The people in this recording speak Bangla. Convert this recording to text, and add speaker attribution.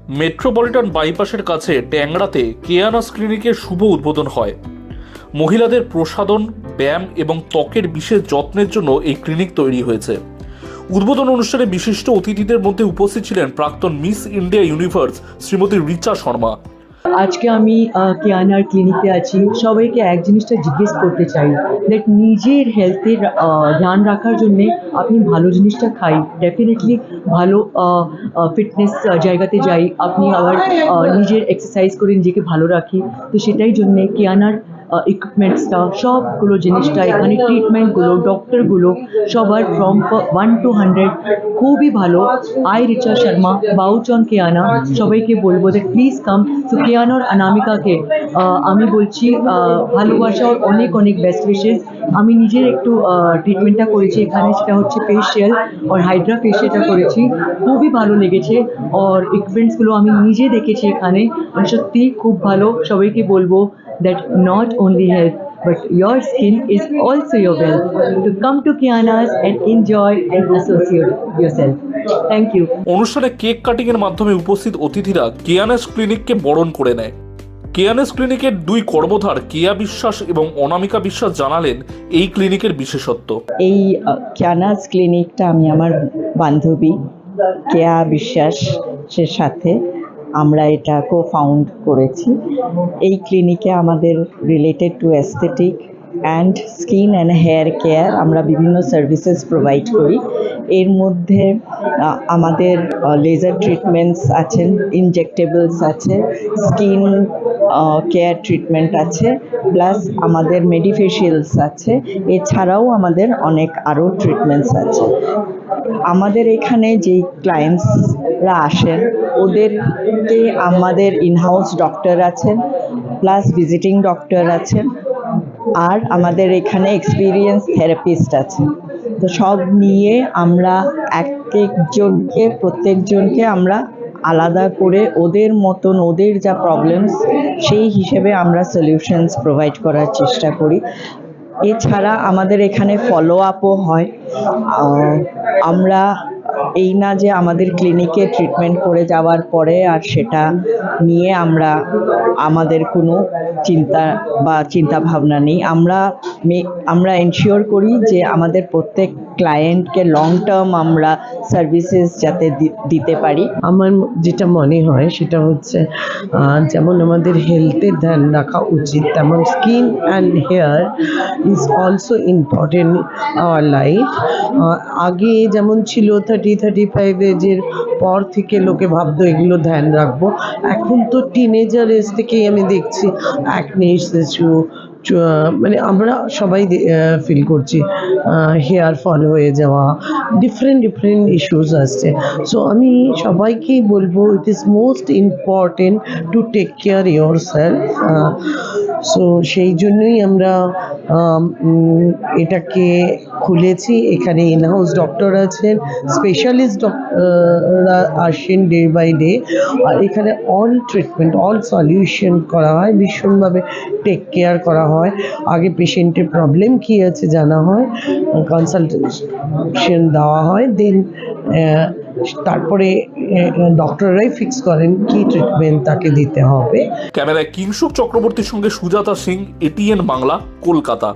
Speaker 1: মেট্রোপলিটন বাইপাসের কাছে ট্যাংরাতে কেয়ানাস ক্লিনিকের শুভ উদ্বোধন হয়। মহিলাদের প্রসাধন, ব্যায়াম এবং ত্বকের বিশেষ যত্নের জন্য এই ক্লিনিক তৈরি হয়েছে। উদ্বোধন অনুষ্ঠানে বিশিষ্ট অতিথিদের মধ্যে উপস্থিত ছিলেন প্রাক্তন miss India universe Shrimati Richa Sharma.
Speaker 2: আজকে আমি কেয়ানার ক্লিনিকে আছি। সবাইকে এক জিনিসটা জিজ্ঞেস করতে চাই, দ্যাট নিজের হেলথের ধ্যান রাখার জন্যে আপনি ভালো জিনিসটা খাই, ডেফিনেটলি ভালো ফিটনেস জায়গাতে যাই, আপনি আবার নিজের এক্সারসাইজ করে নিজেকে ভালো রাখি। তো সেটাই জন্যে কেয়ানার ইকুইপমেন্টসটা, সবগুলো জিনিসটা, এখানে ট্রিটমেন্টগুলো, ডক্টরগুলো সবার ফ্রম 1 to 100 খুবই ভালো। রিচা শর্মা, বাউচন কেয়ানা, সবাইকে বলবো যে প্লিজ কাম। তো কেয়ানার অনামিকাকে আমি বলছি ভালোবাসা আর অনেক অনেক বেস্ট উইশেস। আমি নিজের একটু ট্রিটমেন্টটা করেছি এখানে, সেটা হচ্ছে ফেশিয়াল আর হাইড্রা ফেশিয়ালটা করেছি, খুবই ভালো লেগেছে। আর ইকুইপমেন্টসগুলো আমি নিজে দেখেছি এখানে, সত্যি খুব ভালো। সবাইকে বলবো that not only health but your skin is also your wealth. To come to Kiana's and enjoy and associate yourself. Thank you.
Speaker 1: অনুষ্ঠানে কেক কাটিং এর মাধ্যমে উপস্থিত অতিথিরা কেয়ানাস ক্লিনিককে বরণ করে নেয়। কেয়ানাস ক্লিনিকের দুই কর্মধার কেয়া বিশ্বাস এবং অনামিকা বিশ্বাস জানালেন এই ক্লিনিকের বিশেষত্ব।
Speaker 3: এই কিয়ানাস ক্লিনিকটা আমি আমার বান্ধবী কেয়া বিশ্বাসের সাথে আমরা এটা কো-ফাউন্ড করেছি। এই ক্লিনিকে আমাদের related to aesthetic and skin and hair care আমরা বিভিন্ন সার্ভিসেস প্রোভাইড করি। এর মধ্যে আমাদের লেজার ট্রিটমেন্টস আছেন, ইনজেক্টেবলস আছে, স্কিন কেয়ার ট্রিটমেন্ট আছে, প্লাস আমাদের মেডিফেশিয়ালস আছে। এছাড়াও আমাদের অনেক আরও ট্রিটমেন্টস আছে। আমাদের এখানে যেই ক্লায়েন্টসরা আসেন ওদেরকে আমাদের ইনহাউস ডক্টর আছেন, প্লাস ভিজিটিং ডক্টর আছেন, আর আমাদের এখানে এক্সপিরিয়েন্স থেরাপিস্ট আছেন। তো সব নিয়ে আমরা প্রত্যেকজনকে আমরা আলাদা করে ওদের মতন ওদের যা প্রবলেমস সেই হিসেবে আমরা সলিউশনস প্রোভাইড করার চেষ্টা করি। এছাড়া আমাদের এখানে ফলো আপও হয়। আমরা এই না যে আমাদের ক্লিনিকে ট্রিটমেন্ট করে যাওয়ার পরে আর সেটা নিয়ে আমাদের কোনো চিন্তা ভাবনা নেই। আমরা এনশিওর করি যে আমাদের প্রত্যেক ক্লায়েন্টকে লং টার্ম আমরা সার্ভিসেস যাতে দিতে পারি।
Speaker 4: আমার যেটা মনে হয় সেটা হচ্ছে যেমন আমাদের হেলথের ধ্যান রাখা উচিত, তেমন skin and hair is also important our life. আগে যেমন ছিল 30-35 এজের পর থেকে লোকে ভাবতো এগুলো ধ্যান রাখবো। এখন তো টিনেজার এজ থেকেই আমি দেখছি অ্যাকনে ইস্যু, মানে আমরা সবাই ফিল করছি হেয়ার ফল হয়ে যাওয়া, ডিফারেন্ট ইস্যুস আসছে। সো আমি সবাইকেই বলবো it is most important to take care yourself. So সেই জন্যই আমরা এটাকে খুলেছি। এখানে ইনহাউস ডক্টর আছেন, স্পেশালিস্ট ডক্টররা আসেন ডে বাই ডে, আর এখানে অল ট্রিটমেন্ট, অল সলিউশন করা হয়, ভীষণভাবে টেক কেয়ার করা হয়। আগে পেশেন্টের প্রবলেম কী আছে জানা হয়, কনসালটেশন দেওয়া হয়, দেন তারপরে ডক্টররাই ফিক্স করেন কি ট্রিটমেন্ট তাকে দিতে হবে।
Speaker 1: ক্যামেরায় কিংশুক চক্রবর্তীর সঙ্গে সুজাতা সিং, এটিএন বাংলা, কলকাতা।